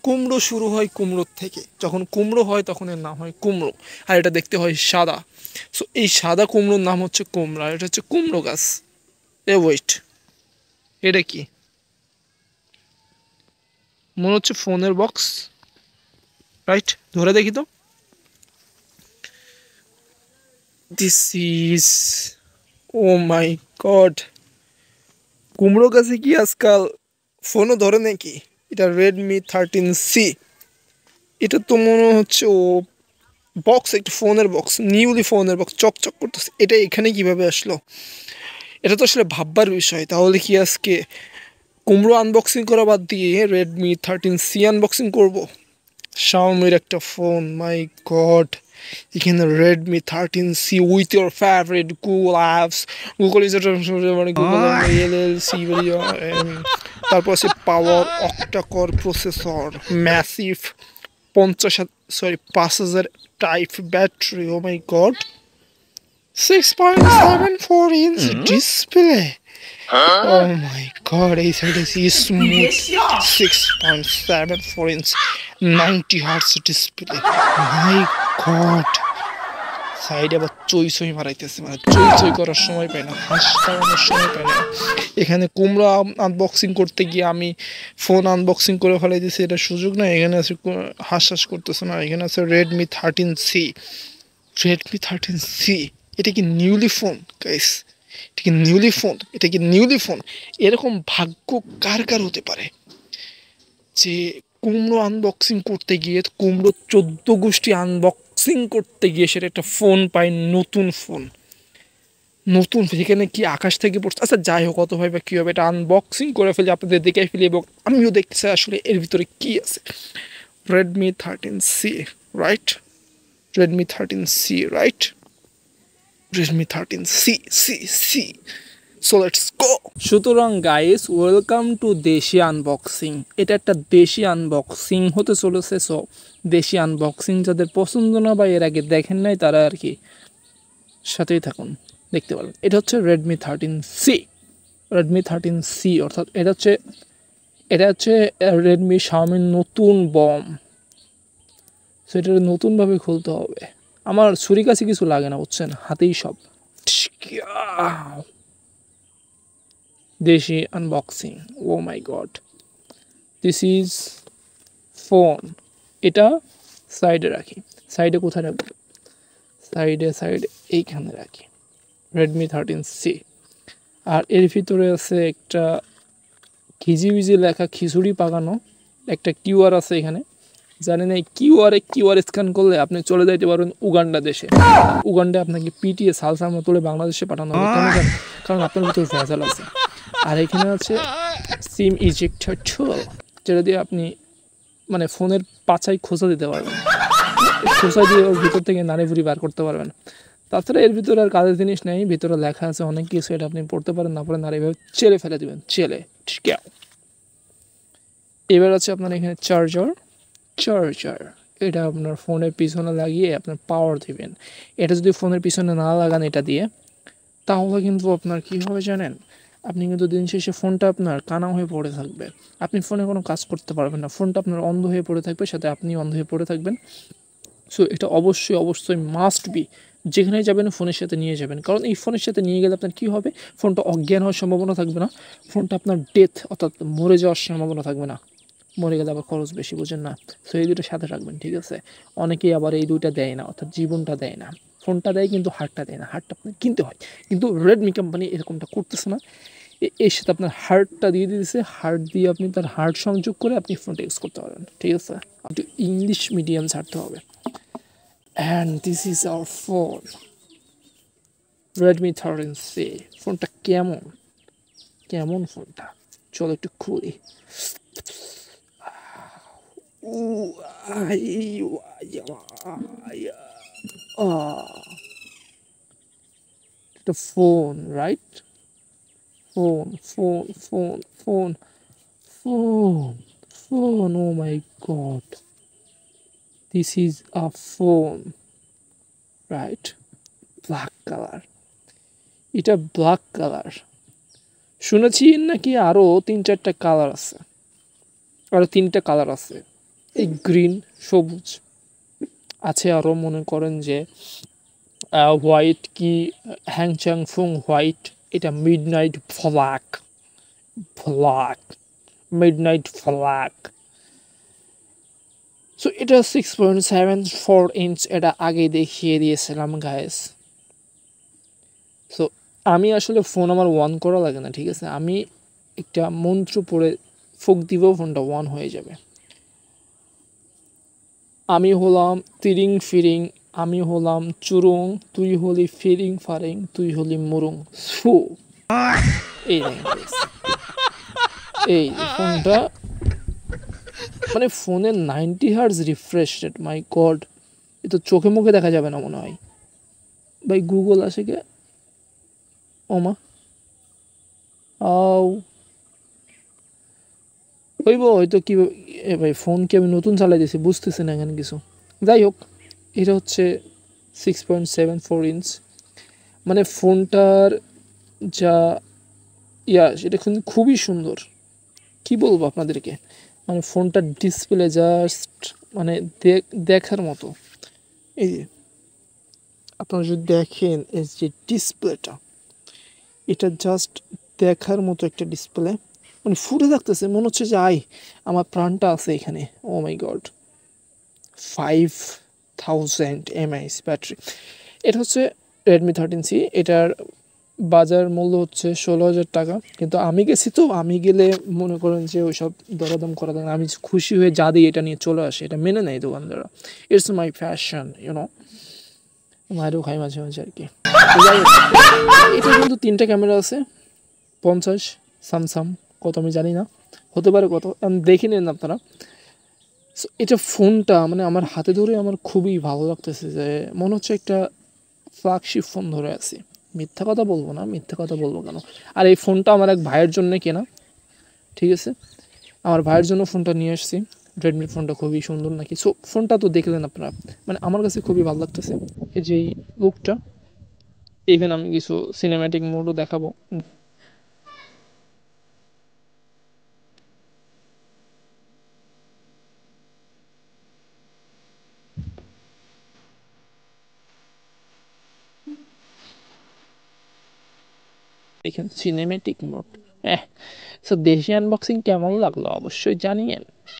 কুমড়ো শুরু হয় কুমড়োর থেকে, যখন কুমড়ো হয় তখন এর নাম হয় কুমড়ো, আর এটা দেখতে হয় সাদা। সো এই সাদা কুমড়োর নাম হচ্ছে কুমড়া, এটা হচ্ছে কুমড়ো গাছ। ওয়েট, এটা কি? মনে হচ্ছে ফোনের বক্স, রাইট? ধরে দেখি তো। This is, oh my god, কুমড়ো গাছে কি আজকাল ফোনও ধরে নাকি? এটা Redmi 13C। এটা তো মনে হচ্ছে ও বক্স, একটা ফোনের বক্স, নিউলি ফোনের বক্স, চকচক করতেছে। এটা এখানে কিভাবে আসলো? এটা তো আসলে ভাববার বিষয়। তাহলে কি আজকে কুমড়ো আনবক্সিং করা বাদ দিয়ে Redmi 13C আনবক্সিং করব? শাওমির একটা ফোন, মাই গড। এখানে Redmi 13C with your favourite Google apps, Google is মানে গুগল এলএলসি, তারপর আছে power octa core processor, massive 5000 type battery, oh my god, 6.74 inch display, oh my god. এই সাইডে smooth 6.74 inch 90 hertz display, my god. সাইডে আবার চই চই মারাইতেছে, মানে চই চই করার সময় পাই না, হাঁস চালানোর সময় পাই না। এখানে কুমড়া আনবক্সিং করতে গিয়ে আমি ফোন আনবক্সিং করে ফেলাইতেছি, এটা সুযোগ না। এখানে আছে হাঁস হাঁস করতেছে না, এখানে আছে Redmi 13C। এটা কি নিউলি ফোন গাইস? এটা কি নিউলি ফোন? এটা কি নিউলি ফোন? এরকম ভাগ্য কার কার হতে পারে যে কুমড়ো আনবক্সিং করতে গিয়ে, কুমড়ো 14 গোষ্ঠী আনবক্সিং করতে গিয়ে সেটা একটা ফোন পায়, নতুন ফোন, নতুন, যেখানে কি আকাশ থেকে পড়ছে। আচ্ছা যাই হোক, অত ভাই বা কী হবে, এটা আনবক্সিং করে ফেলি, আপনাদের দেখে ফেলি, এবং আমিও দেখছি আসলে এর ভিতরে কি আছে। Redmi 13C, right? Redmi 13C, right? Redmi 13C, C. So let's go. সুতরাং guys, welcome to Desi unboxing. এটা একটা দেশি আনবক্সিং হতে চলেছে। সো দেশি আনবক্সিং যাদের পছন্দ না বা এর আগে দেখেন নাই, তারা আর কি সাথেই থাকুন, দেখতে পারেন। এটা হচ্ছে Redmi 13C, অর্থাৎ এটা হচ্ছে রেডমি শাওমির নতুন বম। সো এটা নতুনভাবে খুলতে হবে। আমার ছুরি কাছে কিছু লাগে না, বুঝছেন, হাতেই সব। Desi unboxing, oh my god. This is phone. এটা সাইডে রাখি। সাইডে কোথায় রাখবো? সাইডে এইখানে রাখি। Redmi 13C। আর এর ভিতরে আছে একটা খিজিবিজি লেখা, খিচুড়ি পাকানো একটা কিউআর আছে এখানে। জানেন এই কিউআর স্ক্যান করলে আপনি চলে যাইতে পারবেন উগান্ডা দেশে। উগান্ডা আপনাকে পিটিয়ে সালসার মতো বাংলাদেশে পাঠানো হবে। কেন জানেন? কারণ আপনার ভিতরে ভেজাল আছে। আর এখানে আছে সিম ইজেক্টর টুল, যেটা দিয়ে আপনি মানে ফোনের পাছায় খোঁচা দিতে পারবেন। খোঁচা দিয়ে ওর ভিতর থেকে নাড়ি ভুড়ি বার করতে পারবেন। তাছাড়া এর ভিতরে আর কাজের জিনিস নেই, ভিতরে লেখা আছে অনেক কিছু, এটা আপনি পড়তে পারেন, না পড়ে নাড়ি ভাবে চেলে ফেলে দেবেন, চেলে। ঠিক আছে। এবার আছে আপনার এখানে চার্জার। এটা আপনার ফোনের পিছনে লাগিয়ে আপনার পাওয়ার দিবেন। এটা যদি ফোনের পিছনে না লাগান এটা দিয়ে, তাহলে কিন্তু আপনার কী হবে জানেন? আপনি কিন্তু দিন শেষে ফোনটা আপনার কানা হয়ে পড়ে থাকবে। আপনি ফোনে কোনো কাজ করতে পারবেন না, ফোনটা আপনার অন্ধ হয়ে পড়ে থাকবে, সাথে আপনি অন্ধ হয়ে পড়ে থাকবেন। সো এটা অবশ্যই মাস্ট বি, যেখানে যাবেন ফোনের সাথে নিয়ে যাবেন। কারণ এই ফোনের সাথে নিয়ে গেলে আপনার কী হবে? ফোনটা অজ্ঞান হওয়ার সম্ভাবনা থাকবে না, ফোনটা আপনার ডেথ অর্থাৎ মরে যাওয়ার সম্ভাবনা থাকবে না। মরে গেলে আবার খরচ বেশি, বুঝেন না? সো এই দুটো সাথে রাখবেন, ঠিক আছে? অনেকেই আবার এই দুইটা দেয় না, অর্থাৎ জীবনটা দেয় না। ফোনটা দেয় কিন্তু হার্টটা দেয় না, হার্টটা আপনার কিনতে হয়। কিন্তু রেডমি কোম্পানি এরকমটা করতেছে না, এর সাথে আপনার হার্টটা দিয়ে দিতেছে। হার্ট দিয়ে আপনি তার হার্ট সংযোগ করে আপনি ফোনটা ইউজ করতে পারবেন, ঠিক আছে? একটু ইংলিশ মিডিয়াম ছাড়তে হবে। And this is our phone, Redmi 13C। ফোনটা কেমন ফোনটা? চলো একটু খুলি। The phone, right? Phone. Oh my god. This is a phone, right? Black color. এটা ব্ল্যাক কালার। শুনেছি নাকি আরও 3-4টা কালার আছে, আরও 3টা কালার আছে। এই গ্রিন সবুজ আছে, আরও মনে করেন যে হোয়াইট কি হ্যাংচাং ফুং হোয়াইট, এটা midnight flak, flak midnight flak. So এটা 6.74 ইঞ্চ, এটা আগে দেখিয়ে দিয়েছিলাম গাইস। সো আমি আসলে ফোন আমার অন করা লাগে না, ঠিক আছে, আমি একটা মন্ত্র পড়ে ফুক দিব, ফোনটা অন হয়ে যাবে। আমি হলাম তিরিং ফিরিং, আমি হলাম চুরুং, তুই হলি ফিরিং ফারিং, তুই হলি মুরুং সু। এই এই ফোনটা মানে ফোনের 90 হার্জ রিফ্রেশ রেট, মাই গড, এ তো চোখে মুখে দেখা যাবে না মনে হয় ভাই। গুগল আসে কে ওমা আও হইব হয়তো কি ভাই, ফোন কি আমি নতুন চালাই দিয়েছি বুঝতেছি না এখানে কিছু। যাই হোক, এটা হচ্ছে 6.74 ইঞ্চ, মানে ফোনটার যা সেটা কিন্তু খুবই সুন্দর। কি বলবো আপনাদেরকে, মানে ফোনটার ডিসপ্লে জাস্ট মানে দেখার মতো। এই যে আপনারা যদি দেখেন এই যে ডিসপ্লেটা, এটা জাস্ট দেখার মতো একটা ডিসপ্লে, মানে ফুটে থাকতেছে, মনে হচ্ছে যে আমার প্রাণটা আছে এখানে। ও মাই গড, 5000 mAh ব্যাটারি। এটা হচ্ছে Redmi 13C, এটার বাজার মূল্য হচ্ছে 16,000 টাকা। কিন্তু আমি গেছি, তো আমি গেলে মনে করেন যে ওইসব দরদাম করা থাকে না, আমি খুশি হয়ে যা দিই এটা নিয়ে চলে আসে, এটা মেনে নেয় দোকানদাররা। ইটস মাই ফ্যাশন, ইউনো, মায়েরও খাই মাঝে মাঝে আর কি। এটা কিন্তু 3টা ক্যামেরা আছে, 50 স্যামসাং কত আমি জানি না, হতে পারে কত, আমি দেখে নেন আপনারা। সো এটা ফোনটা মানে আমার হাতে ধরে আমার খুবই ভালো লাগতেছে, যে মনে হচ্ছে একটা ফ্ল্যাগশিপ ফোন ধরে আছি। মিথ্যা কথা বলবো না, মিথ্যা কথা বলবো কেন। আর এই ফোনটা আমার এক ভাইয়ের জন্য কেনা, ঠিক আছে, আমার ভাইয়ের জন্য ফোনটা নিয়ে আসছি। রেডমির ফোনটা খুবই সুন্দর নাকি। সো ফোনটা তো দেখলেন আপনারা, মানে আমার কাছে খুবই ভালো লাগতেছে। এই যে লুকটা, ইভেন আমি কিছু সিনেম্যাটিক মোডও দেখাবো। দেখেন সিনেম্যাটিক মোড। সো দেশি আনবক্সিং কেমন লাগলো অবশ্যই জানিয়েন।